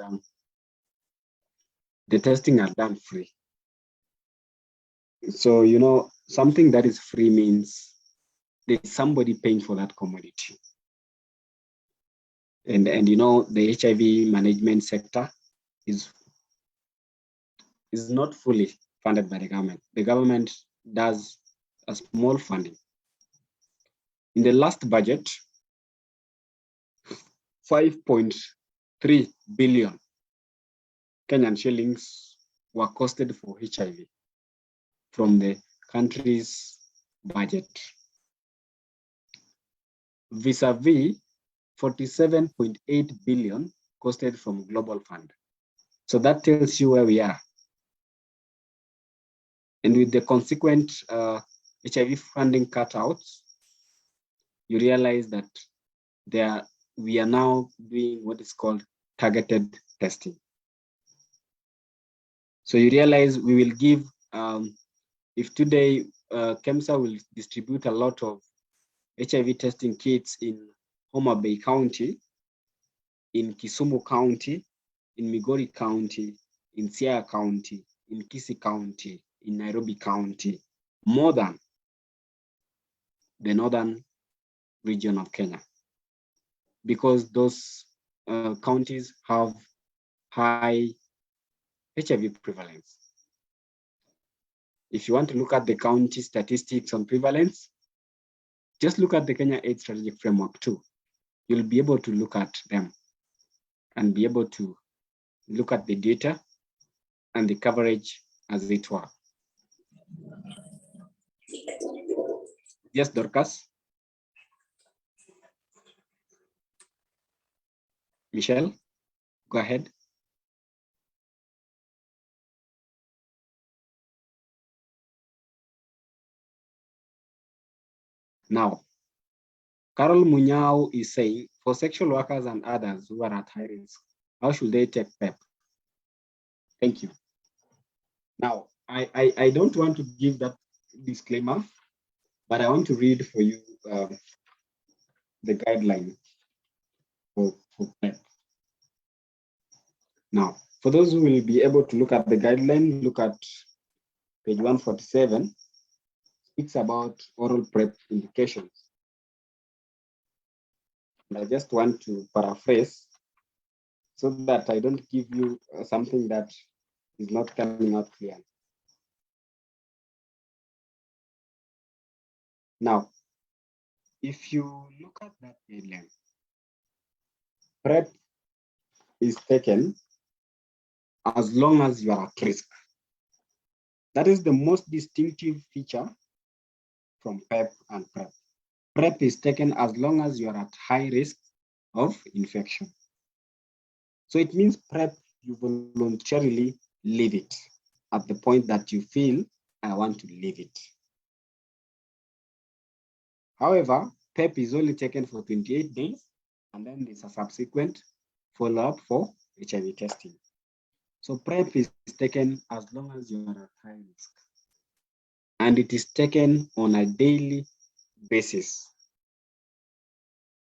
the testing are done free. So, you know, something that is free means there's somebody paying for that commodity. And you know, the HIV management sector is not fully funded by the government. The government does a small funding. In the last budget, 5.3 billion Kenyan shillings were costed for HIV from the country's budget, vis-a-vis 47.8 billion costed from Global Fund. So that tells you where we are. And with the consequent HIV funding cutouts, you realize that we are now doing what is called targeted testing. So you realize we will give, if today KEMSA will distribute a lot of HIV testing kits in Homa Bay County, in Kisumu County, in Migori County, in Siaya County, in Kisii County, in Nairobi County, more than the northern region of Kenya, because those counties have high HIV prevalence. If you want to look at the county statistics on prevalence, just look at the Kenya AIDS Strategic Framework too. You'll be able to look at them and be able to look at the data and the coverage as it were. Yes, Dorcas. Michelle, go ahead. Now, Carol Munyao is saying, for sexual workers and others who are at high risk, how should they take PEP? Thank you. Now, I don't want to give that disclaimer, but I want to read for you the guideline for PEP. Now, for those who will be able to look at the guideline, look at page 147. It's about oral PrEP indications. And I just want to paraphrase so that I don't give you something that is not coming out clear. Now, if you look at that guideline, PrEP is taken as long as you are at risk. That is the most distinctive feature from PEP and PrEP. PrEP is taken as long as you are at high risk of infection. So it means PrEP, you voluntarily leave it at the point that you feel, I want to leave it. However, PEP is only taken for 28 days, and then there's a subsequent follow-up for HIV testing. So PrEP is taken as long as you are at high risk. And it is taken on a daily basis.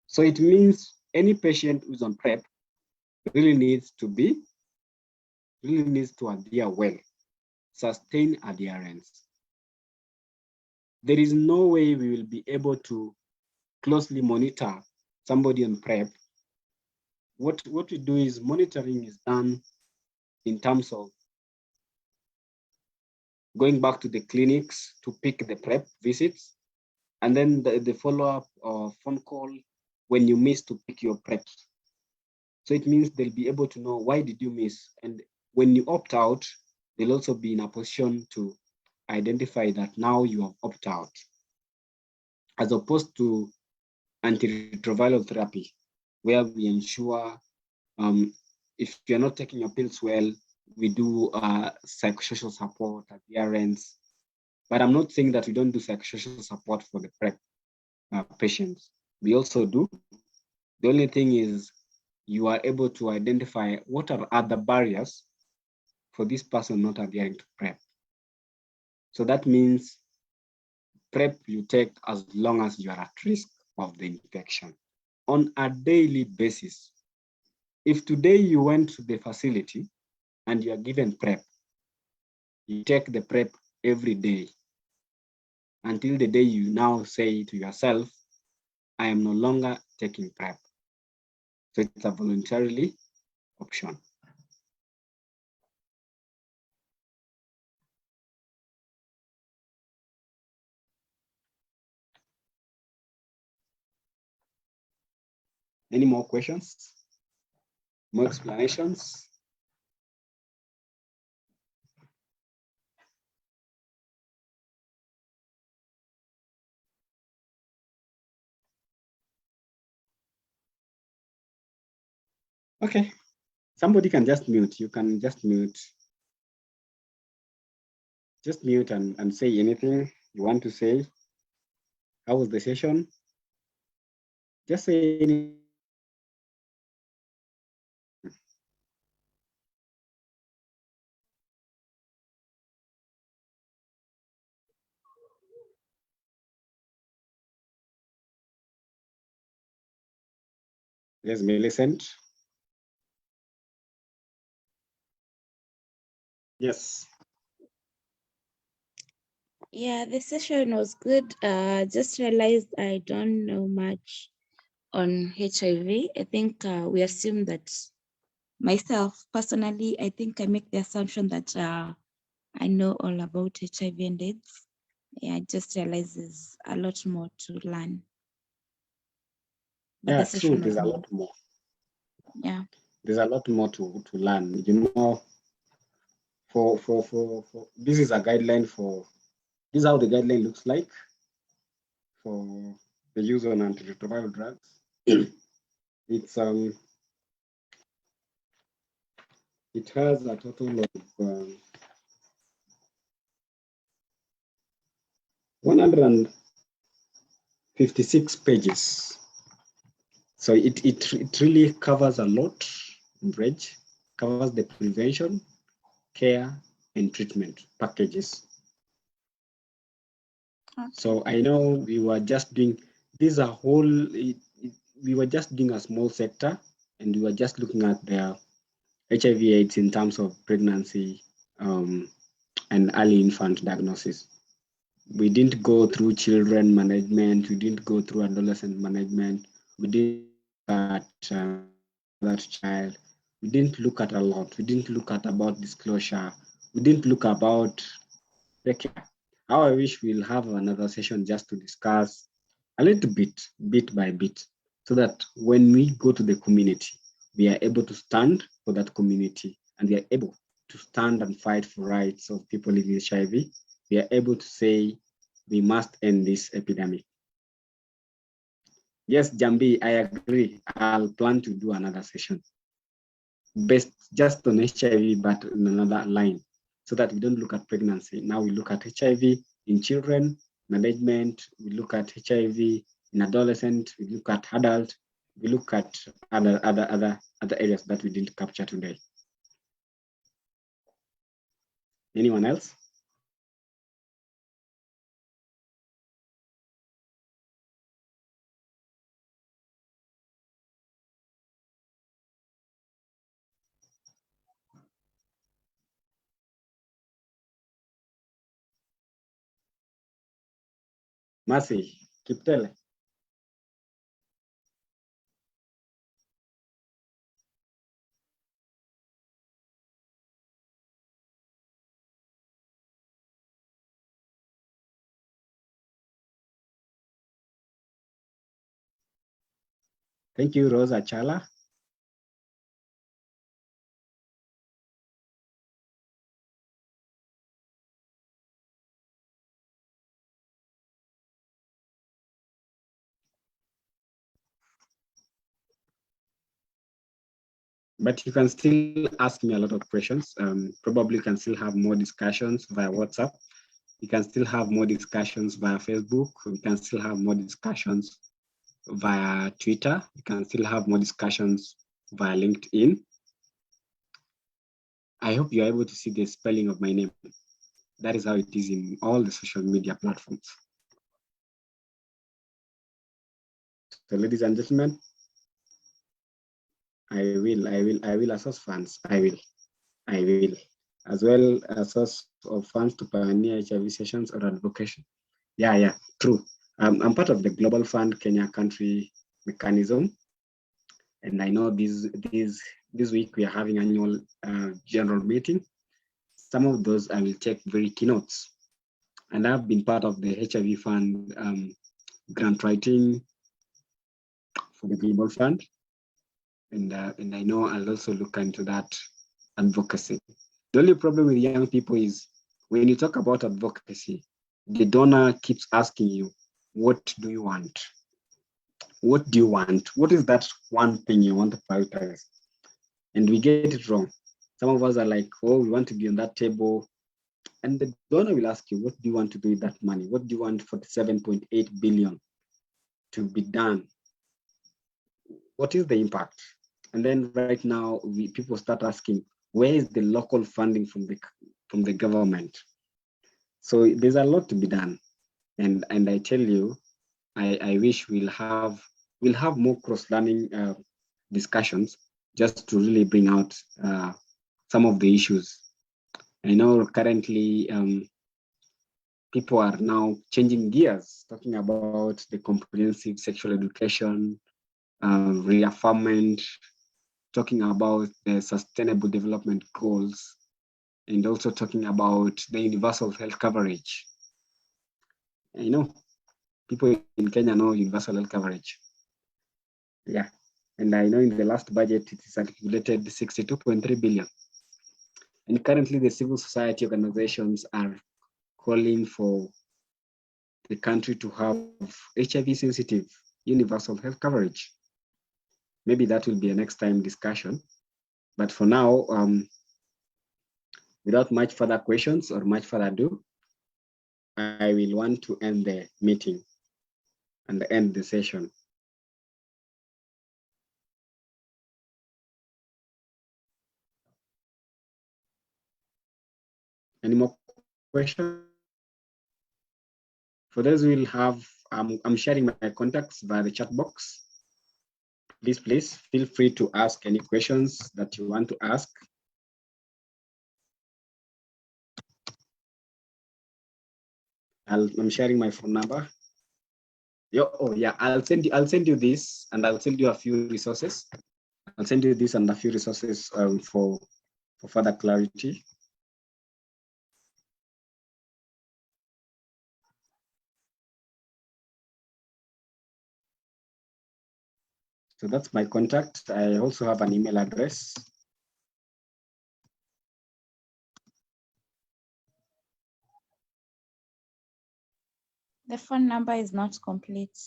So it means any patient who's on PrEP really needs to adhere well, sustain adherence. There is no way we will be able to closely monitor somebody on PrEP. What we do is monitoring is done in terms of going back to the clinics to pick the PrEP visits, and then the follow-up or phone call when you miss to pick your PrEP. So it means they'll be able to know why did you miss, and when you opt out, they'll also be in a position to identify that now you have opted out, as opposed to antiretroviral therapy, where we ensure if you're not taking your pills well, we do psychosocial support, adherence. But I'm not saying that we don't do psychosocial support for the PrEP patients. We also do. The only thing is you are able to identify what are other barriers for this person not adhering to PrEP. So that means PrEP you take as long as you are at risk of the infection on a daily basis. If today you went to the facility and you are given PrEP, you take the PrEP every day until the day you now say to yourself, I am no longer taking PrEP. So it's a voluntarily option. Any more questions? More explanations? Okay, somebody can just mute. You can just mute. Just mute and say anything you want to say. How was the session? Just say anything. Yes, Millicent. Yes. Yeah, the session was good. Just realized I don't know much on HIV. I think we assume that myself personally, I think I make the assumption that I know all about HIV and AIDS. Yeah, I just realized there's a lot more to learn. But the Yeah, true. session There's was a good. lot more. Yeah. There's a lot more to learn. You know, for this is a guideline for this is how the guideline looks like for the use on antiretroviral drugs. It's it has a total of 156 pages. So it really covers a lot in range, covers the prevention, care, and treatment packages. Okay. So I know we were just doing this a whole, we were just doing a small sector and we were just looking at the HIV/AIDS in terms of pregnancy and early infant diagnosis. We didn't go through children management, we didn't go through adolescent management, we didn't look at that child, we didn't look at a lot, we didn't look at about disclosure, we didn't look about the care. How I wish we'll have another session just to discuss a little bit by bit, so that when we go to the community, we are able to stand for that community and we are able to stand and fight for rights of people living with HIV. We are able to say we must end this epidemic. Yes, Jambi, I agree. I'll plan to do another session based just on HIV, but in another line, so that we don't look at pregnancy. Now we look at HIV in children, management, we look at HIV in adolescent, we look at adult, we look at other areas that we didn't capture today. Anyone else? Mercy, keep telling. Thank you, Rosa Chala. But you can still ask me a lot of questions. Probably can still have more discussions via WhatsApp. We can still have more discussions via Facebook. We can still have more discussions via Twitter. We can still have more discussions via LinkedIn. I hope you're able to see the spelling of my name. That is how it is in all the social media platforms. So ladies and gentlemen, I will assess funds. I will, as well as source of funds to pioneer HIV sessions or advocacy. Yeah, true. I'm part of the Global Fund Kenya country mechanism, and I know this week we are having annual general meeting. Some of those I will take very keynotes, and I've been part of the HIV Fund grant writing for the Global Fund, and I know I'll also look into that advocacy. The only problem with young people is when you talk about advocacy, the donor keeps asking you, what do you want? What do you want? What is that one thing you want to prioritize? And we get it wrong. Some of us are like, oh, we want to be on that table. And the donor will ask you, what do you want to do with that money? What do you want 47.8 billion to be done? What is the impact? And then right now, people start asking, where is the local funding from the government? So there's a lot to be done. And I tell you, I wish we'll have more cross-learning discussions just to really bring out some of the issues. I know currently people are now changing gears, talking about the comprehensive sexual education, reaffirmment, talking about the sustainable development goals, and also talking about the universal health coverage. You know, people in Kenya know universal health coverage. Yeah. And I know in the last budget, it is articulated 62.3 billion. And currently the civil society organizations are calling for the country to have HIV sensitive universal health coverage. Maybe that will be a next time discussion. But for now, without much further questions or much further ado, I will want to end the meeting and end the session. Any more questions? For those who will have, I'm sharing my contacts via the chat box. Please feel free to ask any questions that you want to ask. I'm sharing my phone number. Oh yeah, I'll send you this, and I'll send you a few resources. I'll send you this and a few resources for further clarity. So that's my contact. I also have an email address. The phone number is not complete.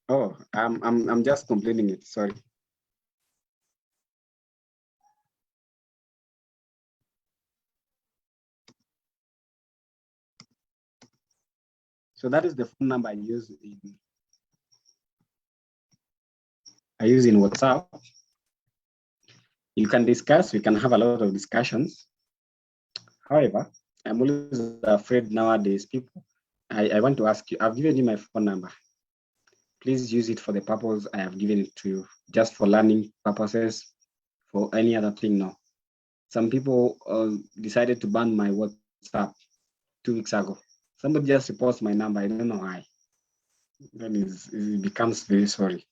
Oh, I'm just completing it. Sorry. So that is the phone number I use in WhatsApp. You can discuss. We can have a lot of discussions. However, I'm always afraid nowadays. People, I want to ask you. I've given you my phone number. Please use it for the purpose I have given it to you, just for learning purposes, for any other thing. No. Some people decided to ban my WhatsApp 2 weeks ago. Somebody just reports my number. I don't know why. Then it becomes very sorry.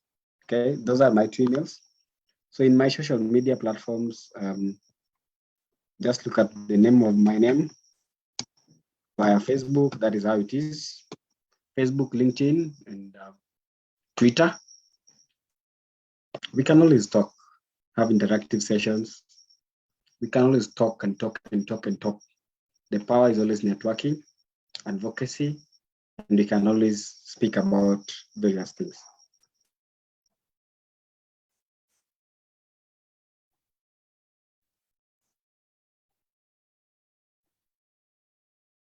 Okay, those are my 2 emails. So in my social media platforms, just look at the name of my name via Facebook. That is how it is. Facebook, LinkedIn, and Twitter. We can always talk, have interactive sessions. We can always talk and talk and talk and talk. The power is always networking, advocacy, and we can always speak about various things.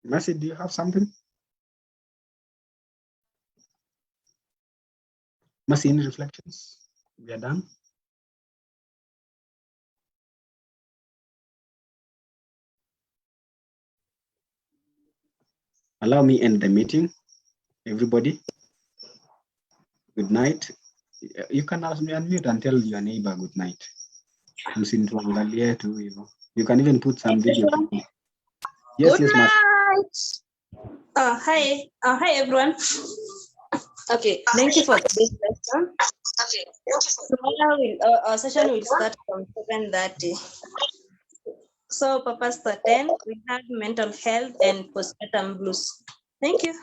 Mercy, do you have something? Mercy, any reflections? We are done. Allow me end the meeting, everybody. Good night. You can ask me unmute and tell your neighbor good night. You can even put some video. Yes, Good yes, Mercy. night. Hi everyone. Okay, thank you for this lesson. Tomorrow our session will start from 7:30. So purpose 10, we have mental health and postpartum blues. Thank you.